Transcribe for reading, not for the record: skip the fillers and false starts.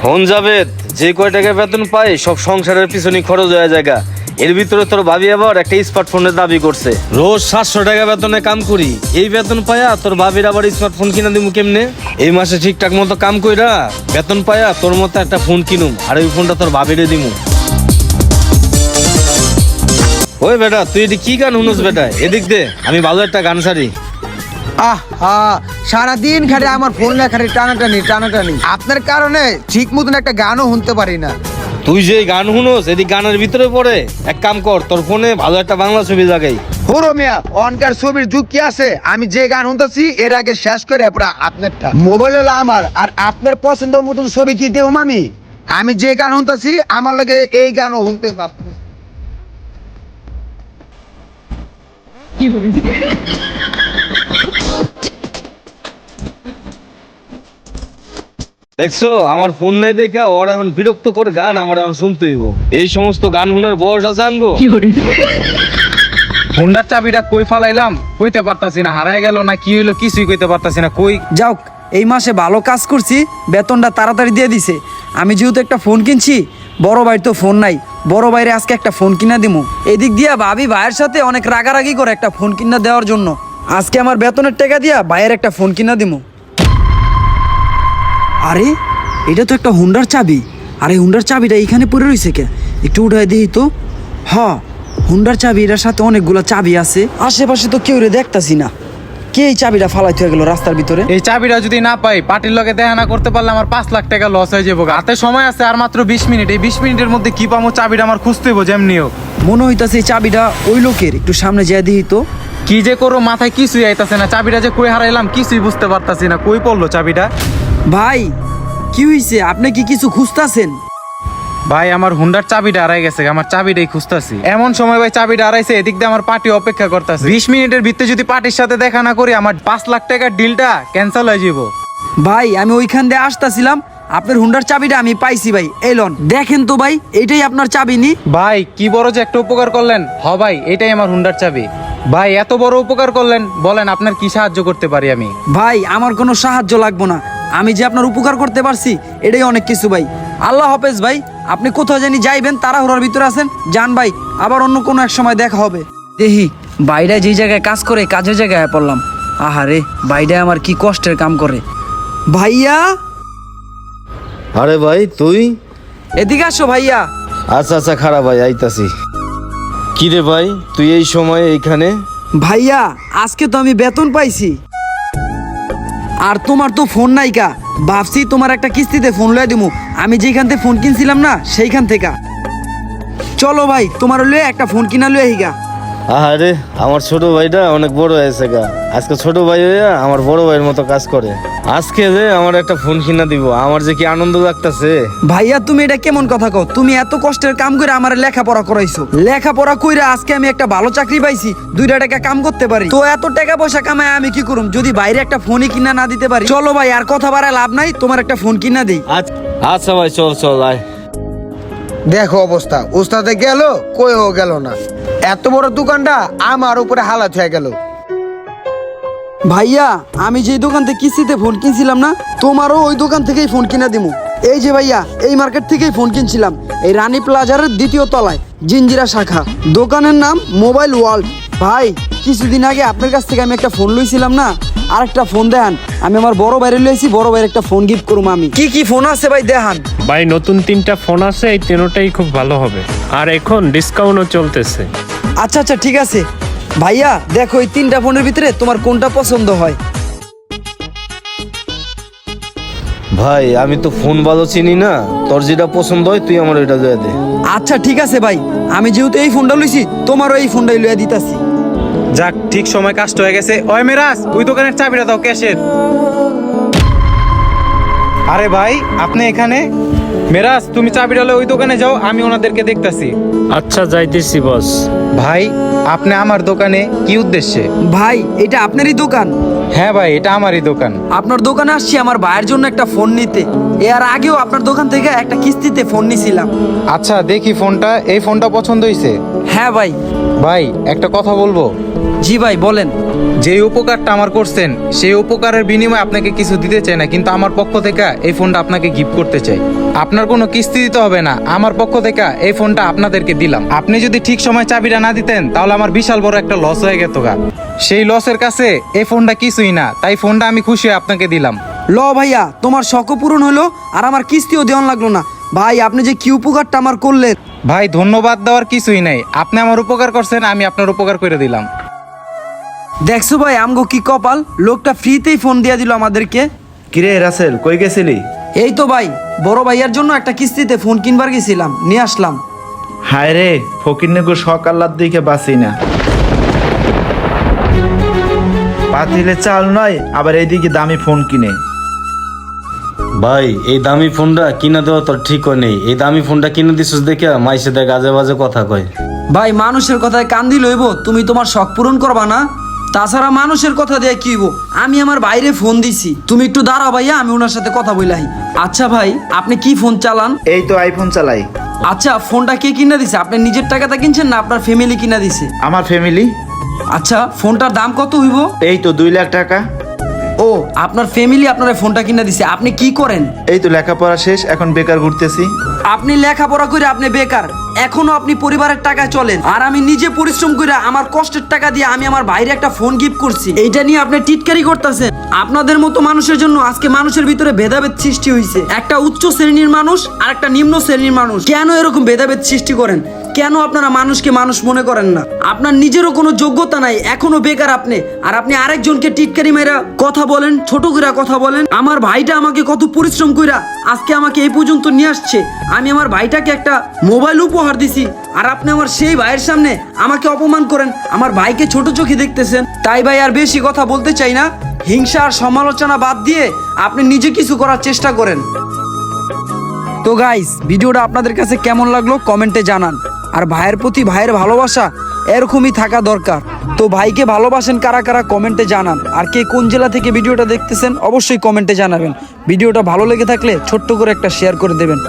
হন জাবেদ, যে কয় টাকা বেতন পাই সব সংসারের পিছনে খরচ হয়ে জায়গা। এর ভিতরে তোর ভাবি আবার একটা স্মার্টফোনের দাবি করছে। রোজ 700 টাকা বেতনে কাম করি, এই বেতন পায়া তোর ভাবির আবার স্মার্টফোন কিনা দিমু কেমনে? এই মাসে ঠিকঠাক মতো কাম কইরা বেতন পায়া তোর মতো একটা ফোন কিনুম, আর ওই ফোনটা তোর ভাবিরে দিমু। ওই বেটা, তুই এটি কি গান শুনুস বেটা? এদিক দে, আমি ভালো একটা গান ছাড়ি। সারাদিন খালি আমার ফোন না খালি টানাটানি আপনার কারণে ঠিক মতন একটা গানও শুনতে পারি না। তুই যে গান শুনোস এদিক গানের ভিতরে পড়ে, এক কাম কর, তোর ফোনে ভালো একটা বাংলা ছবি জাগাই। হরো মিয়া, অনকার ছবির যুগ কি আছে? আমি যে গান শুনতেছি এর আগে শেষ করে পুরো আপনারটা মোবাইল হলো আমার, আর আপনার পছন্দ মতন ছবি কি দেব আমি যে গান শুনতেছি আমার লাগে এই গানও শুনতে পারবো। দেখছো আমার ফোন নাই দেখে ওর এখন বিরক্ত করে গান আমার এখন শুনতে হইব। এই সমস্ত গান শুনার বয়স আছে আনবো? হোন্ডার চাবিটা কই ফালাইলাম কইতে পারতাছি না, হারাই গেল না কি হইলো কিছুই কইতে পারতাছি না। কই যাও, এই মাসে ভালো কাজ করছি, বেতনটা তাড়াতাড়ি দিয়ে দিছে। আমি যেহেতু একটা ফোন কিনছি, বড় ভাইয়ের তো ফোন নাই, বড় ভাইরে আজকে একটা ফোন কিনা দিমু। এদিক দিয়া ভাবি ভাইয়ের সাথে অনেক রাগারাগি করে একটা ফোন কিনা দেওয়ার জন্য। আজকে আমার বেতনের টাকা দিয়া ভাইয়ের একটা ফোন কিনা দিমু। আরে এটা তো একটা হুন্ডার চাবি, আরে হুন্ডার চাবিটা এইখানে পড়ে রয়েছে কে? একটু উঠাই দিই তো। হ্যাঁ, হুন্ডার চাবি, এটার সাথে অনেকগুলো চাবি আছে, আশেপাশে তো কেউ রে দেখতাছি না। কে এই চাবিটা ফালাইতে হয়ে গেল রাস্তার ভিতরে? এই চাবিটা যদি না পাই, পার্টির লগে দেখা না করতে পারলে আমার 5 লাখ টাকা লস হয়ে যাবো। হাতে সময় আছে আর মাত্র 20 মিনিট, এই 20 মিনিটের মধ্যে কি পামো চাবিটা আমার খুঁজতে হইব যেমনি হোক। মনে হইতাছে এই চাবিটা ওই লোকের, একটু সামনে যেয়ে দিই তো। কি যে করো মাথায় কিছুই আইতাছে না, চাবিটা যে কই হারাইলাম কিছুই বুঝতে পারতাছি না। কই পড়লো চাবিটা? ভাই কি হইছে? আপনি কি কিছু খুঁজতাছেন? ভাই আমার হুন্ডার চাবিটা হারাই গেছে, আমার চাবিটাই খুঁজতাছি। এমন সময় ভাই চাবিটা হারাইছে, এদিক দিয়ে আমার পার্টি অপেক্ষা করতেছে। 20 মিনিটের ভিতরে যদি পার্টির সাথে দেখা না করি আমার 5 লাখ টাকার ডিলটা ক্যান্সেল হয়ে যাব। ভাই আমি ওইখান দিয়ে আসতাছিলাম, আপনার হুন্ডার চাবিটা আমি পাইছি ভাই, এই লন দেখেন তো ভাই, এইটাই আপনার চাবি নি? ভাই কি বড় যে একটা উপকার করলেন। ভাই এটাই আমার হুন্ডার চাবি। ভাই এত বড় উপকার করলেন, বলেন আপনার কি সাহায্য করতে পারি আমি? ভাই আমার কোনো সাহায্য লাগবো না, আমি যে আপনার উপকার করতে পারছি এটাই অনেক কিছু ভাই। আল্লাহ হাফেজ ভাই, আপনি কোথাও জানি যাইবেন, তাড়াহুড়ার ভিতরে আছেন, যান ভাই, আবার অন্য কোনো এক সময় দেখা হবে। দেখি বাইরে যেই জায়গায় কাজ করে, কাজের জায়গায় পড়লাম। আহারে বাইরে আমার কি কষ্টের কাম করে। ভাইয়া, আরে ভাই তুই? এদিকে আসো ভাইয়া। আচ্ছা আচ্ছা, খারাপ ভাই, আইতাছি। কি রে ভাই, তুই এই সময় এইখানে? ভাইয়া আজকে তো আমি বেতন পাইছি, আর তোমার তো ফোন নাইকা, ভাবছি তোমার একটা কিস্তিতে ফোন লয়ে দিমু, আমি যেখান থেকে ফোন কিনছিলাম না সেইখান থেকে। চলো ভাই, তোমার লয়ে একটা ফোন কিনা লয়ে হিগা। আরে আমার ছোট ভাইটা অনেক বড় হয়েছে গা, আজকে ছোট ভাই হইয়া আমার বড় ভাইয়ের মতো কাজ করে। আজকে যে আমার একটা ফোন কিনা দিব, আমার যে কি আনন্দ লাগতাছে। ভাইয়া তুমি এটা কেমন কথা কও? তুমি এত কষ্টের কাম করে আমার লেখাপড়া করাইছো, লেখাপড়া কইরা আজকে আমি একটা ভালো চাকরি পাইছি, 2 টাকা কাম করতে পারি। তো এত টাকা পয়সা কামায় আমি কি করুম যদি বাইরে একটা ফোনই কিনা না দিতে পারি? চলো ভাই, আর কথা বাড়ায় লাভ নাই, তোমার একটা ফোন কিনা দিই। আচ্ছা ভাই, চল চল আয়। দেখো অবস্থা, ওস্তাদে গেল কইও গেল না, এত বড় দোকানটা আমার উপরে হালাত হয়ে গেল। ভাইয়া আমি যে দোকান থেকে কিস্তিতে ফোন কিনছিলাম না, তোমারও ওই দোকান থেকেই ফোন কিনা দিমু। এই যে ভাইয়া, এই মার্কেট থেকেই ফোন কিনছিলাম, এই রানী প্লাজার 2য় তলায়, জিঞ্জিরা শাখা, দোকানের নাম মোবাইল ওয়ার্ল্ড। ভাই কিছুদিন আগে আপনার কাছ থেকে আমি একটা ফোন লইছিলাম না, আর একটা ফোন দেখান, আমি আমার বড় ভাইরে লইছি, বড় ভাইয়ের একটা ফোন গিফট করুম। আমি কি কি ফোন আছে ভাই দেখান। ভাই নতুন 3টা ফোন আছে, এই 3টাই খুব ভালো হবে, আর এখন ডিসকাউন্টও চলতেছে। আচ্ছা আচ্ছা ঠিক আছে ভাইয়া, দেখো এই 3টা ফোনের ভিতরে তোমার কোনটা পছন্দ হয়। ভাই আমি তো ফোন ভালো চিনি না, তোর যেটা পছন্দ হয় তুই আমার ওইটা দিয়ে দে। আচ্ছা ঠিক আছে ভাই, আমি যেহেতু এই ফোনটা লইছি, তোমারও এই ফোনটাই লইয়া দিতাছি। যাক, ঠিক সময় কাজটা হয়ে গেছে। ওই মেরাজ, ওই দোকানের চাবিটা দাও, ক্যাশের। আরে ভাই আপনি এখানে? মেরাজ তুমি চাবিটা লয়ে ওই দোকানে যাও, আমি ওনাদেরকে দেখতাছি। আচ্ছা যাইতেছি বস। ভাই আপনি আমার দোকানে কি উদ্দেশ্যে? ভাই এটা আপনারই দোকান? হ্যাঁ ভাই, এটা আমারই দোকান। আপনার দোকানে আসছি আমার ভাইয়ের জন্য একটা ফোন নিতে, এর আগেও আপনার দোকান থেকে একটা কিস্তিতে ফোন নিছিলাম। আচ্ছা দেখি ফোনটা, এই ফোনটা পছন্দ হয়েছে? হ্যাঁ ভাই। ভাই একটা কথা বলবো, জি ভাই বলেন। যে উপকারটা আমার করছেন সেই উপকারের বিনিময়ে আপনাকে কিছু দিতে চাই না, কিন্তু আমার পক্ষ থেকে এই ফোনটা আপনাকে গিফট করতে চাই। আপনার কোনো কিস্তি দিতে হবে না, আমার পক্ষ থেকে এই ফোনটা আপনাদেরকে দিলাম। আপনি যদি ঠিক সময় চাবিটা না দিতেন তাহলে আমার বিশাল বড় একটা লস হয়ে যেত গা। সেই লসের কাছে এই ফোনটা কিছুই না, তাই ফোনটা আমি খুশি হয়ে আপনাকে দিলাম। ল ভাইয়া, তোমার শখও পূরণ হলো আর আমার কিস্তিও দেওয়ান লাগলো না। ভাই আপনি যে কি উপকারটা আমার করলেন। ভাই ধন্যবাদ দেওয়ার কিছুই নাই, আপনি আমার উপকার করছেন, আমি আপনার উপকার করে দিলাম। দেখছো ভাই আমগো কি কপাল, লোকটা ফ্রিতেই ফোন দিয়ে দিল আমাদেরকে। কিরে রাসেল, কই গেছিলি? এই তো ভাই, বড় ভাইয়ার জন্য একটা কিস্তিতে ফোন কিনবার গেছিলাম, নিয়ে আসলাম। হায় রে, ফকিরনেগো শখ আল্লাহর দিকে বাঁচি না। পাতিলে চাল নয়, আবার এইদিকে দামি ফোন কিনে। ভাই এই দামি ফোনটা কিনা দেওয়া তোর ঠিক হয় নেই। এই দামি ফোনটা কিনে দিছিস দেখে মাইসে দেখ আজে বাজে কথা কয়। ভাই মানুষের কথায় কান দিল হইব, তুমি তোমার শখ পূরণ করবা না? তাছাড়া মানুষের কথা দিয়ে কি হইব? আমি আমার বাইরে ফোন দিছি, তুমি একটু দাঁড়াও ভাইয়া, আমি ওনার সাথে কথা বইলাই। আচ্ছা ভাই, আপনি কি ফোন চালান? এই তো আইফোন চালাই। আচ্ছা ফোনটা কে কিনা দিছে? আপনি নিজের টাকাতে কিনছেন না আপনার ফ্যামিলি কিনা দিছে? আমার ফ্যামিলি। আচ্ছা ফোনটার দাম কত হইব? এই তো 2 লাখ টাকা। ও, আপনার ফ্যামিলি আপনার ফোনটা কিনা দিছে। আপনি কি করেন? এই তো লেখাপড়া শেষ, এখন বেকার ঘুরতেছি। আপনি লেখাপড়া করে আপনি বেকার, এখনো আপনি পরিবারের টাকা চলেন, আর আমি নিজে পরিশ্রম করে আমার কষ্টের টাকা দিয়ে আমি আমার বাইরে একটা ফোন গিফট করছি। এইটা নিয়ে আপনি টিটকারি করতেছেন। আপনাদের মতো মানুষের জন্য আজকে মানুষের ভিতরে ভেদাভেদ সৃষ্টি হয়েছে। একটা উচ্চ শ্রেণীর মানুষ আর একটা নিম্ন শ্রেণীর মানুষ। কেন এরকম ভেদাভেদ সৃষ্টি করেন? কেন আপনারা মানুষকে মানুষ মনে করেন না? আপনার নিজেরও কোনো যোগ্যতা নাই, এখনো বেকার আপনি, আর আপনি আরেকজনকে টিটকারি মেরা কথা বলেন, ছোট করে কথা বলেন। আমার ভাইটা আমাকে কত পরিশ্রম কইরা আজকে আমাকে এই পর্যন্ত নিয়ে আসছে। আমি আমার ভাইটাকে একটা মোবাইল উপহার দিছি, আর আপনি আমার সেই ভাইয়ের সামনে আমাকে অপমান করেন, আমার ভাইকে ছোট চোখে দেখতেছেন। তাই ভাই আর বেশি কথা বলতে চাই না, হিংসা আর সমালোচনা বাদ দিয়ে আপনি নিজে কিছু করার চেষ্টা করেন। তো গাইস, ভিডিওটা আপনাদের কাছে কেমন লাগলো কমেন্টে জানান। আর ভাইয়ের প্রতি ভাইয়ের ভালোবাসা এরকমই থাকা দরকার। তো ভাইকে ভালোবাসেন কারা কারা কমেন্টে জানান। আর কে কোন জেলা থেকে ভিডিওটা দেখতেছেন অবশ্যই কমেন্টে জানাবেন। ভিডিওটা ভালো লেগে থাকলে ছোট্ট করে একটা শেয়ার করে দেবেন।